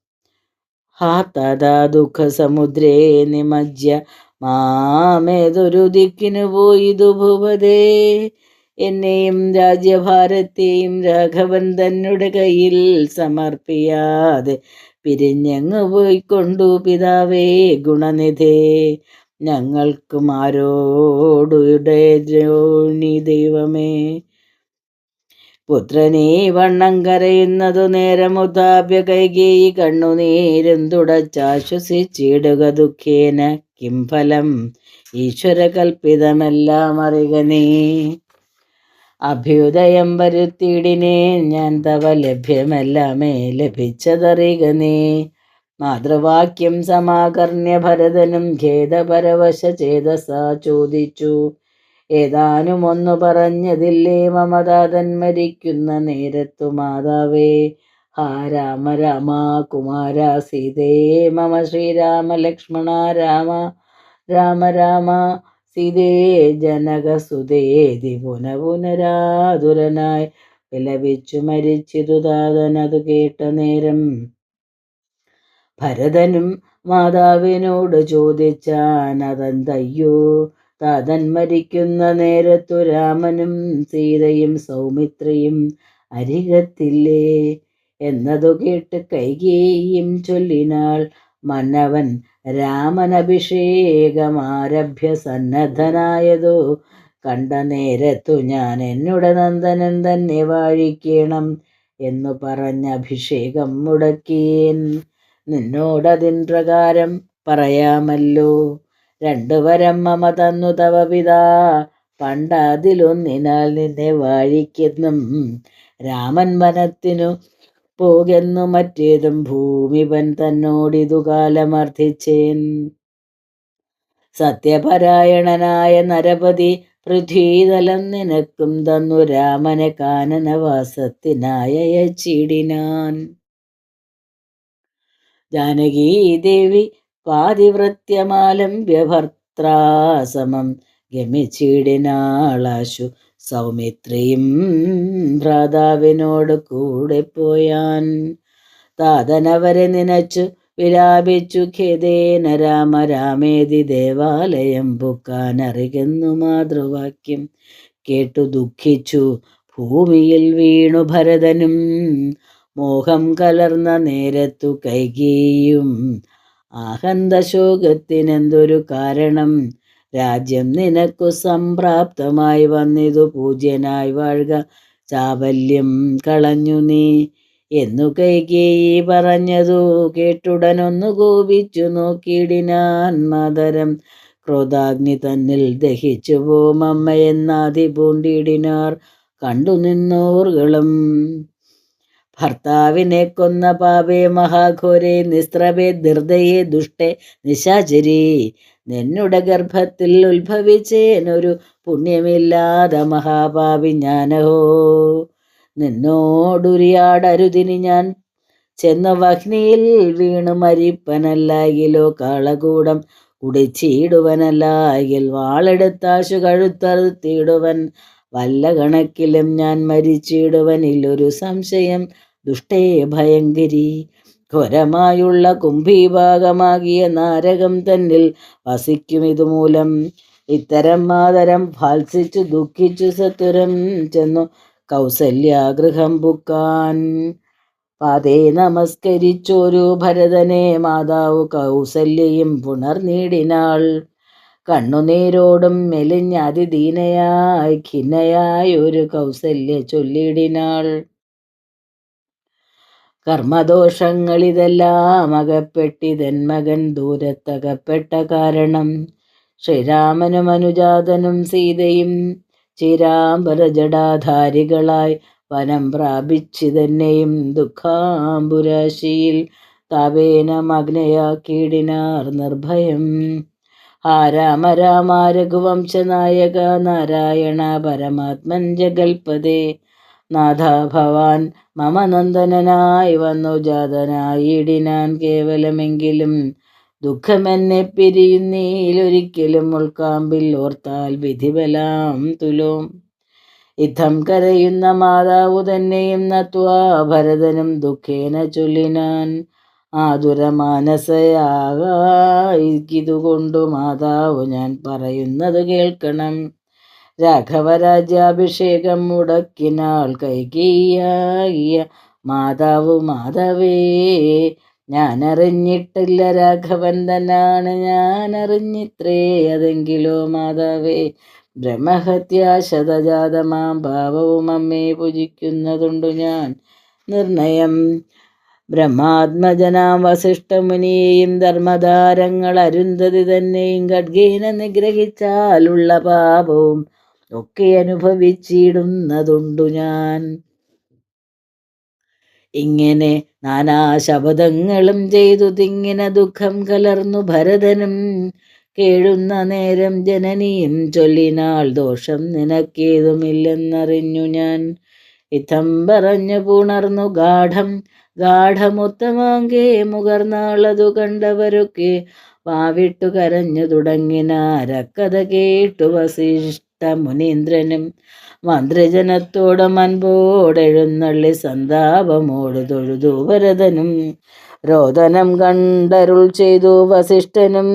ഹാ തഥാ ദുഃഖസമുദ്രേ നിമജ്യ മാമേതൊരു ദിക്കിനു പോയിതു ഭൂപതേ. എന്നെയും രാജ്യഭാരത്തെയും രാഘവൻ തന്നെ കയ്യിൽ സമർപ്പിയാതെ പിരിഞ്ഞങ്ങു പോയിക്കൊണ്ടു പിതാവേ ഗുണനിധേ. ഞങ്ങൾക്കും ആരോടുടേദ്രോണി ദൈവമേ. പുത്രനീ വണ്ണം കരയുന്നതു നേരമുതാപ്യ കൈകേയി കണ്ണുനീരും തുടച്ചാശ്വസിച്ചിടുക. ദുഃഖേന കിം ഫലം ഈശ്വര കൽപ്പിതമെല്ലാം അറിക നീ. അഭ്യുദയം വരുത്തിയിടിനേ ഞാൻ തവ ലഭ്യമെല്ലാമേ ലഭിച്ചതറിക നീ. മാതൃവാക്യം സമാകർണ്യ ഭരതനും ഖേദപരവശ ചേതസാ ചോദിച്ചു. ഏതാനും ഒന്നു പറഞ്ഞതില്ലേ മമതാതൻ മരിക്കുന്ന നേരത്തു മാതാവേ. ഹാ രാമ രാമ കുമാര സീതേ മമ ശ്രീരാമ ലക്ഷ്മണ രാമ രാമ രാമ സീതേ ജനകസുതേ പുനപുനരാതുരനായി വിലപിച്ചു മരിച്ചിതു താതനതു കേട്ട നേരം. ഭരതനും മാതാവിനോട് ചോദിച്ചാനതെന്തയ്യോ. താതൻ മരിക്കുന്ന നേരത്തു രാമനും സീതയും സൗമിത്രിയും അരികത്തില്ലേ എന്നതു കേട്ട് കൈകേയിയും ചൊല്ലിനാൾ. മന്നവൻ രാമനഭിഷേകമാരഭ്യ സന്നദ്ധനായതോ കണ്ട നേരത്തു ഞാൻ എന്നുടെ നന്ദനൻ തന്നെ വാഴിക്കണം എന്നു പറഞ്ഞ അഭിഷേകം മുടക്കിയേൻ. നിന്നോടതിൻ പ്രകാരം പറയാമല്ലോ. രണ്ടു വരം മമ തന്നു തവ പിതാ പണ്ടതിലൊന്നിനാൽ നിന്നെ വാഴിക്കെന്നും. രാമൻ വനത്തിനു പോകെന്നു മറ്റേതും ഭൂമിപൻ തന്നോടിതു കാലമർത്ഥിച്ചേൻ. സത്യപരായണനായ നരപതി പൃഥ്വീതലം നിനക്കും തന്നു രാമനെ കാനനവാസത്തിനായച്ചിടിനാൻ. ജാനകീദേവി പാതിവൃത്യമാലംബ്യ ഭർത്രാസമം ഗമിച്ചിടിനാളാശു. സൗമിത്രിയും ഭ്രാതാവിനോട് കൂടെ പോയാൻ. താതനവരെ നനച്ചു വിലാപിച്ചു ഖേദേന രാമ രാമേതി ദേവാലയം പുക്കാനറിയുന്നു മാതൃവാക്യം കേട്ടു ദുഃഖിച്ചു ഭൂമിയിൽ വീണു ഭരതനും. മോഹം കലർന്ന നേരത്തു കൈകേയിയും ആഹന്തശോകത്തിനെന്തൊരു കാരണം. രാജ്യം നിനക്കു സംപ്രാപ്തമായി വന്നിതു പൂജ്യനായി വാഴുക ചാബല്യം കളഞ്ഞു നീ എന്നു കൈകേയി പറഞ്ഞതു കേട്ടുടനൊന്നു കോപിച്ചു നോക്കിയിടിനാൻ മാതരം. ക്രോധാഗ്നി തന്നിൽ ദഹിച്ചു പോമമ്മയെന്നാതി പൂണ്ടിടിനാർ കണ്ടു നിന്നോർകളും. ഭർത്താവിനെ കൊന്ന പാപേ മഹാഘോരെ നിസ്ത്രപേ ധൃതയെ ദുഷ്ടേ നിശാചരി. നിന്നുടെ ഗർഭത്തിൽ ഉത്ഭവിച്ചേനൊരു പുണ്യമില്ലാத മഹാപാപി ഞാനഹോ. നിന്നോടുരിയാടരുതിനി ഞാൻ ചെന്ന വഹ്നിയിൽ വീണു മരിപ്പനല്ലാകിലോ കാളകൂടം കുടിച്ചിടുവനല്ലാകിൽ വാളെടുത്താശു കഴുത്തറുത്തിടുവൻ. വല്ല കണക്കിലും ഞാൻ മരിച്ചിടുവനില്ലൊരു സംശയം ദുഷ്ടേ ഭയങ്കരി. ഘോരമായുള്ള കുംഭീഭാഗമാകിയ നാരകം തന്നിൽ വസിക്കും ഇതുമൂലം. ഇത്തരം മാതരം ഫാൽസിച്ചു ദുഃഖിച്ചു സത്വരം ചെന്നു കൗസല്യാഗൃഹം പുക്കാൻ. പാതേ നമസ്കരിച്ചോരു ഭരതനെ മാതാവ് കൗസല്യയും പുണർനീടിനാൾ. കണ്ണുനീരോടും മെലിഞ്ഞ അതിദീനയായി ഖിന്നയായൊരു കൗസല്യ ചൊല്ലിടിനാൾ. കർമ്മദോഷങ്ങളിതെല്ലാം അകപ്പെട്ടിതൻ മകൻ ദൂരത്തകപ്പെട്ട കാരണം. ശ്രീരാമനും അനുജാതനും സീതയും ചിരാംബരജടാധാരികളായി വനം പ്രാപിച്ചിതന്നെയും ദുഃഖാംബുരാശിയിൽ താപേന മഗ്നയാക്കിയിടിനാർ നിർഭയം. ആ രാമ രാമ രഘുവംശനായക നാരായണ പരമാത്മൻ ജഗൽപദേ. നാഥ ഭവാൻ മമ നന്ദനനായി വന്നു ജാതനായിടിനാൻ കേവലമെങ്കിലും. ദുഃഖമെന്നെ പിരിയുന്നീലൊരിക്കലും ഉൾക്കാമ്പിൽ ഓർത്താൽ വിധിബലാം തുലോം. ഇത്തം കരയുന്ന മാതാവു തന്നെയും നത്വാ ഭരതനും ദുഃഖേന ചൊല്ലിനാൻ. ആതുരമാനസയാകായിതുകൊണ്ടു മാതാവു ഞാൻ പറയുന്നത് കേൾക്കണം. രാഘവരാജ്യാഭിഷേകം മുടക്കിനാൾ കൈകേയിയാകിയ മാതാവു. മാതാവേ ഞാനറിഞ്ഞിട്ടില്ല രാഘവൻ തന്നാണ് ഞാനറിഞ്ഞിത്രേ അതെങ്കിലോ മാതാവേ. ബ്രഹ്മഹത്യാശതജാതമാം ഭാവവും അമ്മയെ പൂജിക്കുന്നതുണ്ടു ഞാൻ നിർണയം. ബ്രഹ്മാത്മജനാം വസിഷ്ഠമുനിയെയും ധർമ്മധാരങ്ങൾ അരുന്ധതി തന്നെയും ഖഡ്ഗേന നിഗ്രഹിച്ചാലുള്ള പാപവും ഒക്കെ അനുഭവിച്ചിടുന്നതുണ്ടു ഞാൻ. ഇങ്ങനെ നാനാ ശപഥങ്ങളും ചെയ്തു തിങ്ങിന ദുഃഖം കലർന്നു ഭരതനും. കേഴുന്ന നേരം ജനനിയും ചൊല്ലിനാൾ ദോഷം നിനക്കേതുമില്ലെന്നറിഞ്ഞു ഞാൻ. ഇത്തം പറഞ്ഞു പുണർന്നു ഗാഠമുത്തമാങ്കേ മുകർന്നാളതു കണ്ടവരൊക്കെ വാവിട്ടു കരഞ്ഞു തുടങ്ങിനാരക്കഥ കേട്ടു വസിഷ്ഠ മുനീന്ദ്രനും മന്ത്രിജനത്തോടും അൻപോടെഴുന്നള്ളി സന്താപമോട് തൊഴുതു ഭരതനും. രോദനം കണ്ടരുൾ ചെയ്തു വസിഷ്ഠനും,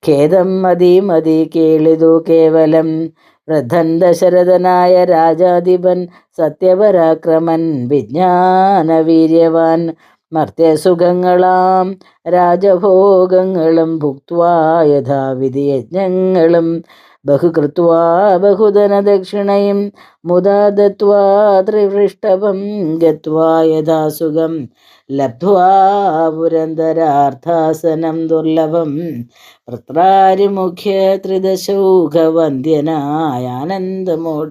ഖേദം മതി മതി കേളിതു കേവലം. വൃദ്ധൻ ദശരഥനായ രാജാധിപൻ സത്യപരാക്രമൻ വിജ്ഞാനവീര്യവാൻ, മർത്യസുഖങ്ങളാം രാജഭോഗങ്ങളും ഭുക്വാ യഥാവിധി യജ്ഞങ്ങളും ബഹുകൃത്വാ ബഹുധനദക്ഷിണയും മുദാ ദത്വാ ത്രിപൃഷ്ടഭം ഗത്വാ യഥാസുഖം ലബ്ധ്വാ പുരന്ദരാർത്ഥാസനം ദുർലഭം. വൃത്രാരിമുഖ്യ ത്രിദശൗഘവന്ദ്യനായ ആനന്ദമോ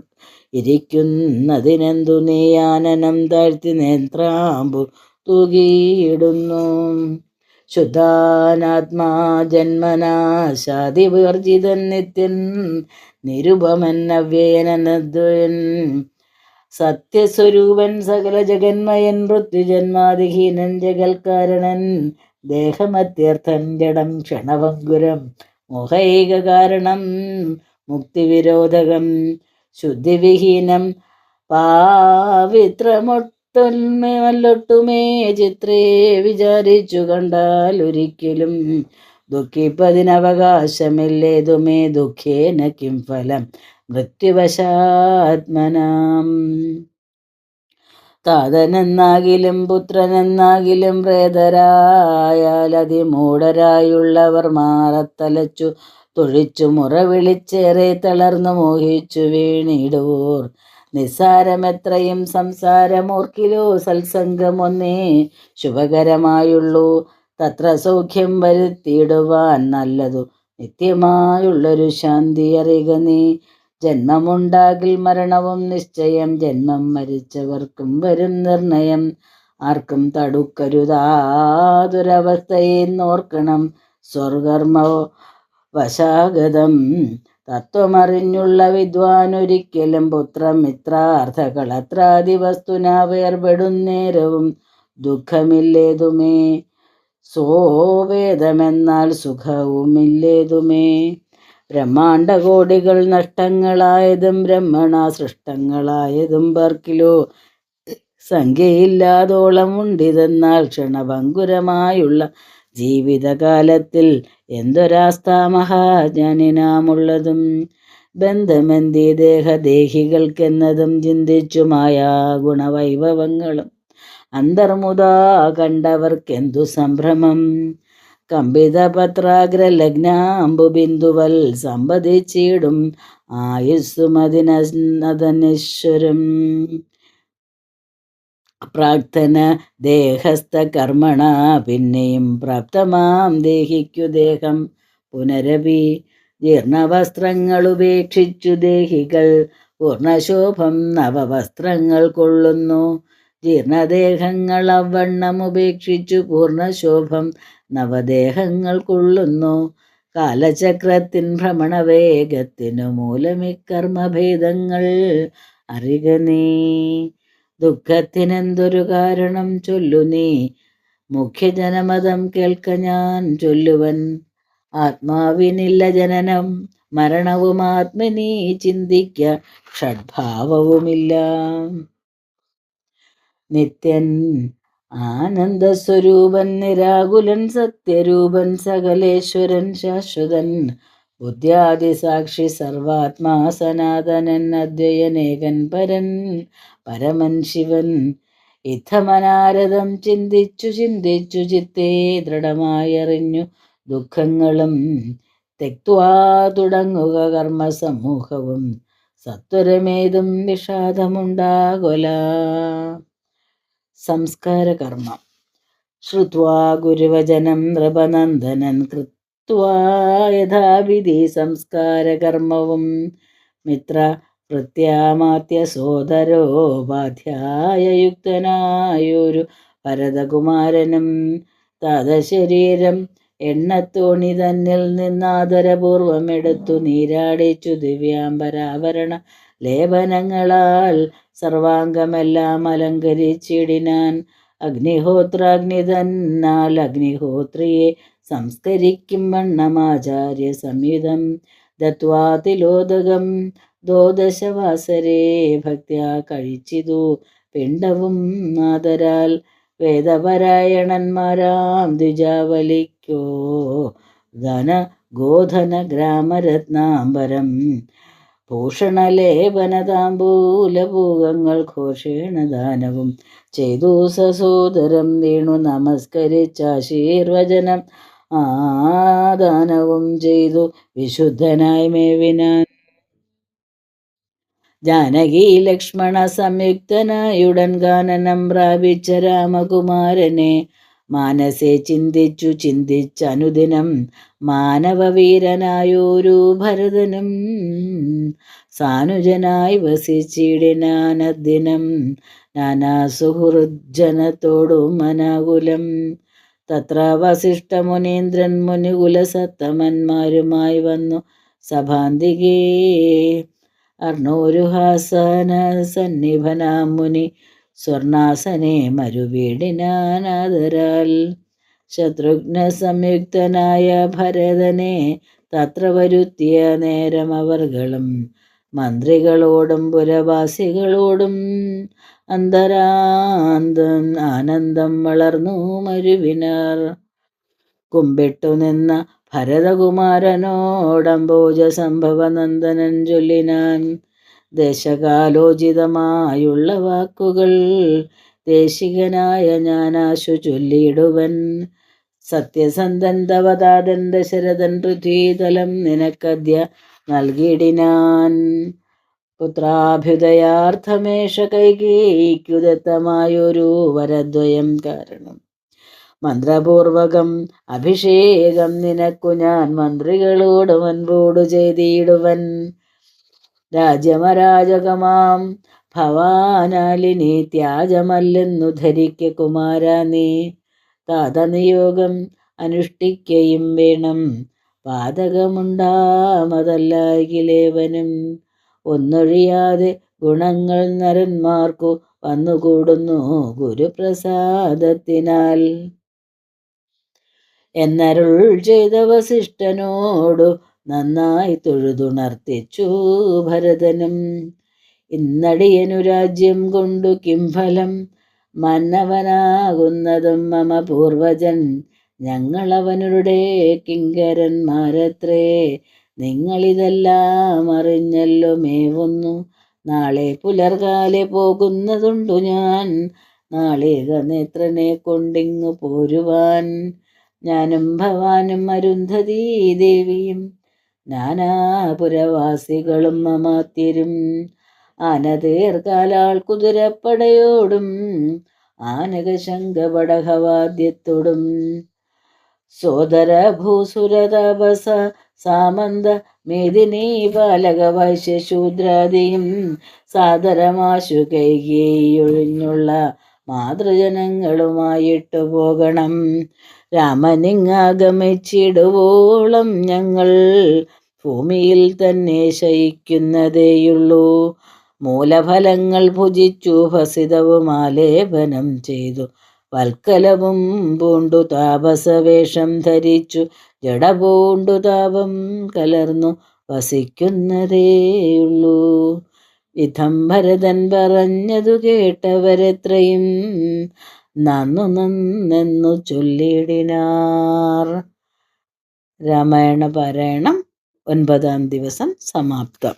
ഇരിക്കുന്നതിനെന്തു നീ ആനനം താഴ്ത്തി നേത്രാമ്പു തൂകിയിടുന്നു. ശുദ്ധാനാത്മാ ജന്മനാശാദിവർജിതൻ നിത്യൻ നിരുപമൻ അവ്യയനദ്വയൻ സത്യസ്വരൂപൻ സകല ജഗന്മയൻ മൃത്യുജന്മാദിഹീനൻ ജഗൽക്കാരണൻ ദേഹമത്യർത്ഥൻ ജഡം ക്ഷണഭങ്കുരം മോഹൈക കാരണം മുക്തിവിരോധകം ശുദ്ധിവിഹീനം പാവിത്രമൊട്ടുമേ ചിത്രേ വിചാരിച്ചു കണ്ടാൽ ഒരിക്കലും ദുഃഖിപ്പതിനവകാശമില്ലേതുമേ ദുഃഖേന കിം ഫലം മൃത്യുവശാത്മനാം. താതനെന്നാകിലും പുത്രനെന്നാകിലും പ്രേതരായാൽ അതിമൂഢരായുള്ളവർ മാറത്തലച്ചു തൊഴിച്ചു മുറവിളിച്ചേറെ തളർന്നു മോഹിച്ചു വീണിടുവോർ. നിസ്സാരമെത്രയും സംസാരമോർക്കിലോ സത്സംഗമൊന്നേ ശുഭകരമായുള്ളൂ. തത്ര സൗഖ്യം വരുത്തിയിടുവാൻ നല്ലതു നിത്യമായുള്ളൊരു ശാന്തി അറിക നീ. ജന്മമുണ്ടാകിൽ മരണവും നിശ്ചയം, ജന്മം മരിച്ചവർക്കും വരും നിർണയം. ആർക്കും തടുക്കരുതാതൊരവസ്ഥയെന്നോർക്കണം, സ്വർഗർമ്മ വശാഗതം. തത്വമറിഞ്ഞുള്ള വിദ്വാനൊരിക്കലും പുത്രമിത്രാർത്ഥകളത്രാദി വസ്തുന വേർപെടുന്നേരവും ദുഃഖമില്ലേതുമേ. സോവേദമെന്നാൽ സുഖവുമില്ലേതുമേ. ബ്രഹ്മാണ്ടകോടികൾ നഷ്ടങ്ങളായതും ബ്രഹ്മണ സൃഷ്ടങ്ങളായതും പാർക്കിലോ സംഖ്യയില്ലാതോളം ഉണ്ടിതെന്നാൽ ക്ഷണഭങ്കുരമായുള്ള ജീവിതകാലത്തിൽ എന്തൊരാസ്ഥ മഹാജ്ഞാനിനാമുള്ളതും. ബന്ധമെന്തി ദേഹദേഹികൾക്കെന്നതും ചിന്തിച്ചുമായ ഗുണവൈഭവങ്ങളും അന്തർമുദാ കണ്ടവർക്കെന്തു സംഭ്രമം. കമ്പിതപത്രാഗ്രലഗ്നാംബുബിന്ദുവൽ സമ്പതിച്ചിടും ആയുസ്സുമതിനശ്വരം. പ്രാക്തന ദേഹസ്ഥ കർമ്മണ പിന്നെയും പ്രാപ്തമാം ദേഹിക്കു ദേഹം പുനരപി. ജീർണവസ്ത്രങ്ങളുപേക്ഷിച്ചു ദേഹികൾ പൂർണ്ണശോഭം നവവസ്ത്രങ്ങൾ കൊള്ളുന്നു. ജീർണദേഹങ്ങൾ അവണ്ണം ഉപേക്ഷിച്ചു പൂർണ്ണശോഭം നവദേഹങ്ങൾ കൊള്ളുന്നു. കാലചക്രത്തിൻ ഭ്രമണവേഗത്തിനു മൂലമിക്കർമ്മഭേദങ്ങൾ അറിക നീ. ദുഃഖത്തിനെന്തൊരു കാരണം ചൊല്ലു നീ, മുഖ്യജനമതം കേൾക്ക ഞാൻ ചൊല്ലുവൻ. ആത്മാവിനില്ല ജനനം മരണവും ആത്മനീ ചിന്തിക്ക ഷഡ്ഭാവവുമില്ല. നിത്യൻ ആനന്ദസ്വരൂപൻ നിരാകുലൻ സത്യരൂപൻ സകലേശ്വരൻ ശാശ്വതൻ ബുദ്ധ്യാദിസാക്ഷി സർവാത്മാ സനാതനൻ അദ്വയനേകൻ പരൻ പരമൻ ശിവൻ. ഇത്തമനാരദം ചിന്തിച്ചു ചിന്തിച്ചു ചിത്തേ ദൃഢമായറിഞ്ഞു ദുഃഖങ്ങളും തെക്വാ തുടങ്ങുക കർമ്മസമൂഹവും സത്വരമേതും വിഷാദമുണ്ടാകൊല. സംസ്കാരകർമ്മം. ശ്രുത്വാ ഗുരുവചനം നൃപനന്ദനൻ കൃത്വാ യഥാവിധി സംസ്കാരകർമ്മവും. മിത്ര ഭൃത്യാമാത്യ സോദരോപാധ്യായയുക്തനായൊരു ഭരതകുമാരനും തദശരീരം എണ്ണത്തോണി തന്നിൽ നിന്നാദരപൂർവമെടുത്തു നീരാടിച്ചു ദിവ്യാംബരാഭരണ ലേപനങ്ങളാൽ സർവാംഗമെല്ലാം അലങ്കരിച്ചിടിനാൻ. അഗ്നിഹോത്രാഗ്നി തന്നാൽ അഗ്നിഹോത്രിയെ സംസ്കരിക്കും വണ്ണമാചാര്യ സംയുതം ദത്വാ തിലോദകം ദ്വാദശവാസരേ ഭക്ത്യാ കഴിച്ചിതു പിണ്ടവും ആദരാൽ വേദപരായണന്മാരാം ദ്വിജാവലിക്കോ ധന ഗോധന ഗ്രാമരത്നാംബരം ഭൂഷണലേപനതാംബൂലഭൂഗങ്ങൾ ഘോഷേണ ദാനവും ചെയ്തു സസോദരം വീണു നമസ്കരിച്ചാശീർവചനം ദാനവും ചെയ്തു വിശുദ്ധനായി മേവിനാൻ. ജാനകി ലക്ഷ്മണ സംയുക്തനായുടൻ ഗാനനം പ്രാപിച്ച രാമകുമാരനെ മാനസെ ചിന്തിച്ചനുദിനം മാനവവീരനായൊരു ഭരതനും സാനുജനായി വസിച്ചിടിനാനദ്ദിനം നാനാ സുഹൃജ്ജനത്തോടും അനാകുലം. തത്ര വസിഷ്ഠമുനീന്ദ്രൻ മുനികുലസത്തമന്മാരുമായി വന്നു സഭാന്തികേ അർണോരുഹാസന സന്നിഭനാം മുനി സ്വർണാസനെ മരുവീടിനാനാദരാൽ. ശത്രുഘ്ന സംയുക്തനായ ഭരതനെ തത്ര വരുത്തിയ നേരം അവർകളും മന്ത്രികളോടും പുരവാസികളോടും അന്തരാന്തം ആനന്ദം വളർന്നു മരുവിനാർ. കുമ്പിട്ടു നിന്ന ഭരതകുമാരനോടംബോജ സംഭവ നന്ദനൻ ചൊല്ലിനാൻ. ദേശകാലോചിതമായുള്ള വാക്കുകൾ ദേശികനായ ഞാനാശു ചൊല്ലിയിടുവൻ. സത്യസന്ധൻ തവതാതൻ ദശരഥൻ പൃഥ്വീതലം നിനക്കദ്യ നൽകിയിടിനാൻ. പുത്രാഭ്യുദയാർത്ഥമേഷ കൈകേയിക്കുദത്തമായൊരു വരദ്വയം കാരണം മന്ത്രപൂർവകം അഭിഷേകം നിനക്കു ഞാൻ മന്ത്രികളോട് മുൻപോടു ചെയ്തിടുവൻ. രാജ്യമരാജകമാം ഭവാനാലിനി ത്യാജമല്ലെന്നു ധരിക്ക കുമാരാ നീ. താതനിയോഗം അനുഷ്ഠിക്കയും വേണം പാതകമുണ്ടാമതല്ലാകിലേവനും. ഒന്നൊഴിയാതെ ഗുണങ്ങൾ നരന്മാർക്കു വന്നുകൂടുന്നു ഗുരുപ്രസാദത്തിനാൽ എന്നരുൾ ചെയ്ത വസിഷ്ഠനോടു നന്നായി തൊഴുതുണർത്തിച്ചു ഭരതനും. ഇന്നടിയനു രാജ്യം കൊണ്ടു കിംഫലം മന്നവനാകുന്നതും മമ പൂർവജൻ ഞങ്ങളവനുടെ കിങ്കരന്മാരത്രേ. നിങ്ങളിതെല്ലാം അറിഞ്ഞല്ലോ മേവുന്നു. നാളെ പുലർകാലെ പോകുന്നതുണ്ടു ഞാൻ നാളിക നേത്രനെ കൊണ്ടിങ്ങു പോരുവാൻ. ഞാനും ഭവാനും അരുന്ധതീ ദേവിയും നാനാപുരവാസികളും അമാത്യരും ആനതേർക്കാലാൾ കുതിരപ്പടയോടും ആനകശങ്കപടഹവാദ്യത്തോടും സോദര ഭൂസുരതാപസ സാമന്ത മേദിനീ പാലക വൈശ്യശൂദ്രാദിയും സാദരമാശു കൈകേയൊഴിഞ്ഞുള്ള മാതൃജനങ്ങളുമായിട്ടു പോകണം. രാമനിങ്ങാഗമിച്ചിടുവോളം ഞങ്ങൾ ഭൂമിയിൽ തന്നെ ശയിക്കുന്നതേയുള്ളൂ. മൂലഫലങ്ങൾ ഭുജിച്ചു ഭസിതവും ആലേപനം ചെയ്തു വൽക്കലവും പൂണ്ടു താപസവേഷം ധരിച്ചു ജഡപൂണ്ടു താപം കലർന്നു വസിക്കുന്നതേയുള്ളൂ. ഇതം ഭരതൻ പറഞ്ഞതു കേട്ടവരെത്രയും നന്നെന്നു ചൊല്ലിയിടിനാർ. രാമായണ പാരായണം 9-ാം ദിവസം സമാപ്തം.